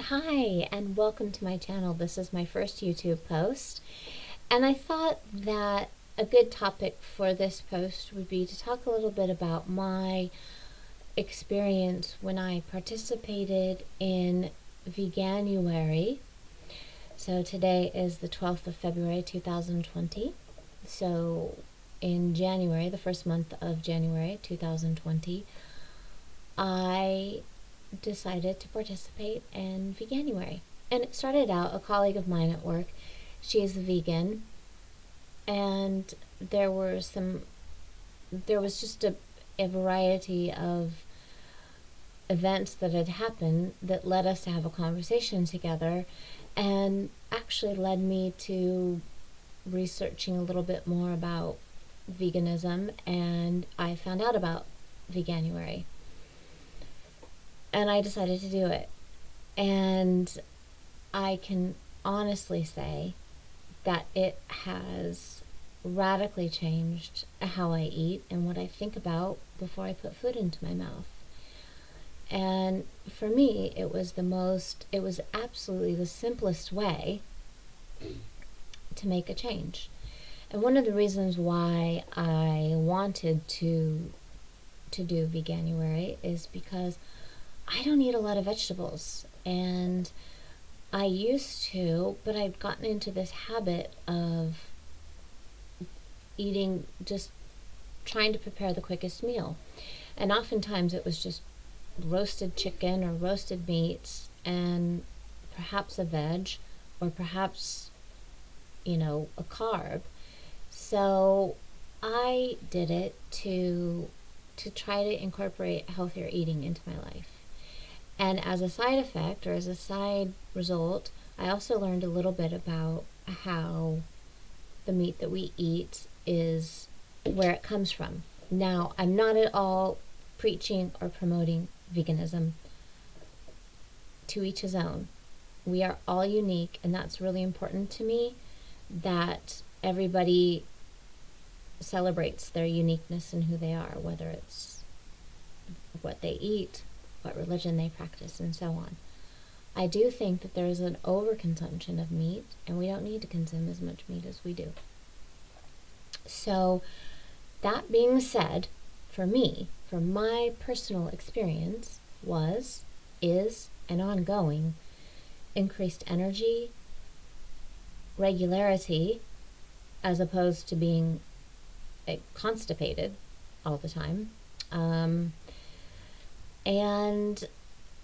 Hi, and welcome to my channel. This is my first YouTube post, and I thought that a good topic for this post would be to talk a little bit about my experience when I participated in Veganuary. So today is the 12th of February 2020. So in January, the first month of January 2020, I decided to participate in Veganuary. And it started out, a colleague of mine at work, she is a vegan, and there was just a variety of events that had happened that led us to have a conversation together, and actually led me to researching a little bit more about veganism, and I found out about Veganuary. And I decided to do it. And I can honestly say that it has radically changed how I eat and what I think about before I put food into my mouth. And for me, it was absolutely the simplest way to make a change. And one of the reasons why I wanted to do Veganuary is because I don't eat a lot of vegetables, and I used to, but I've gotten into this habit of eating, just trying to prepare the quickest meal. And oftentimes it was just roasted chicken or roasted meats and perhaps a veg, or perhaps, a carb. So I did it to try to incorporate healthier eating into my life. And as a side effect, or as a side result, I also learned a little bit about how the meat that we eat is, where it comes from. Now, I'm not at all preaching or promoting veganism. To each his own. We are all unique, and that's really important to me, that everybody celebrates their uniqueness and who they are, whether it's what they eat, what religion they practice, and so on. I do think that there is an overconsumption of meat, and we don't need to consume as much meat as we do. So, that being said, for me, from my personal experience, is, and ongoing, increased energy, regularity, as opposed to being constipated all the time. And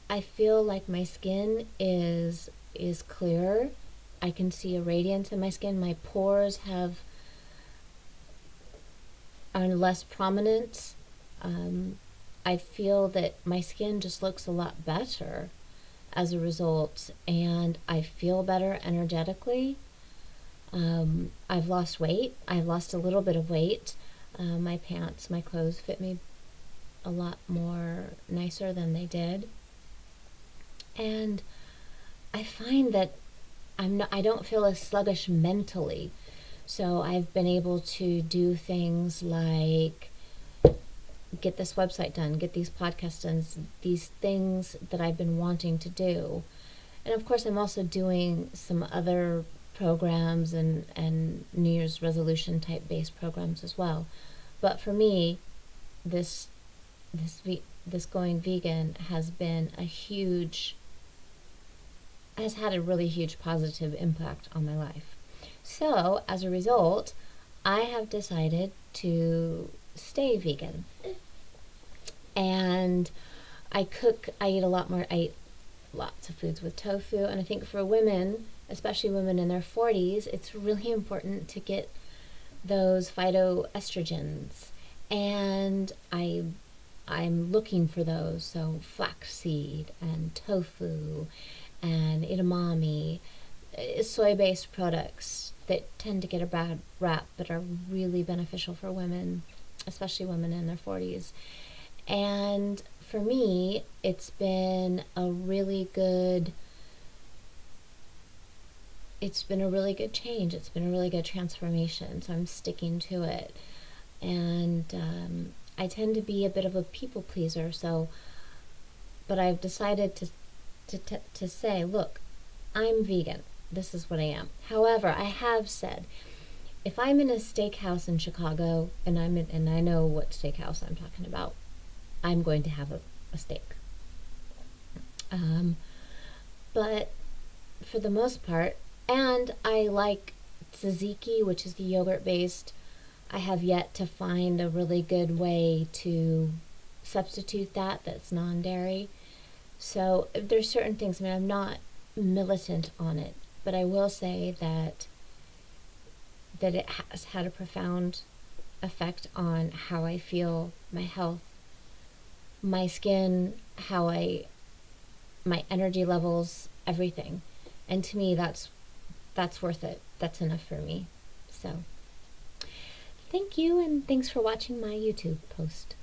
I feel like my skin is clearer. I can see a radiance in my skin. My pores are less prominent. I feel that my skin just looks a lot better as a result, and I feel better energetically. I've lost weight. I've lost a little bit of weight. My pants, my clothes fit me a lot more nicer than they did. And I find that I don't feel as sluggish mentally. So I've been able to do things like get this website done, get these podcasts done, these things that I've been wanting to do. And of course, I'm also doing some other programs and New Year's resolution type based programs as well. But for me, this going vegan has had a really huge positive impact on my life. So as a result, I have decided to stay vegan. And I eat lots of foods with tofu, and I think for women, especially women in their 40s, it's really important to get those phytoestrogens. And I'm looking for those, so flaxseed and tofu and edamame, soy-based products that tend to get a bad rap but are really beneficial for women, especially women in their 40s. And for me, it's been a really good change. It's been a really good transformation, so I'm sticking to it. And I tend to be a bit of a people pleaser, but I've decided to to say, look, I'm vegan. This is what I am. However, I have said, if I'm in a steakhouse in Chicago and I know what steakhouse I'm talking about, I'm going to have a steak. But for the most part, and I like tzatziki, which is the yogurt based. I have yet to find a really good way to substitute that's non-dairy. So there's certain things, I mean, I'm not militant on it, but I will say that it has had a profound effect on how I feel, my health, my skin, my energy levels, everything. And to me, that's worth it. That's enough for me. So thank you, and thanks for watching my YouTube post.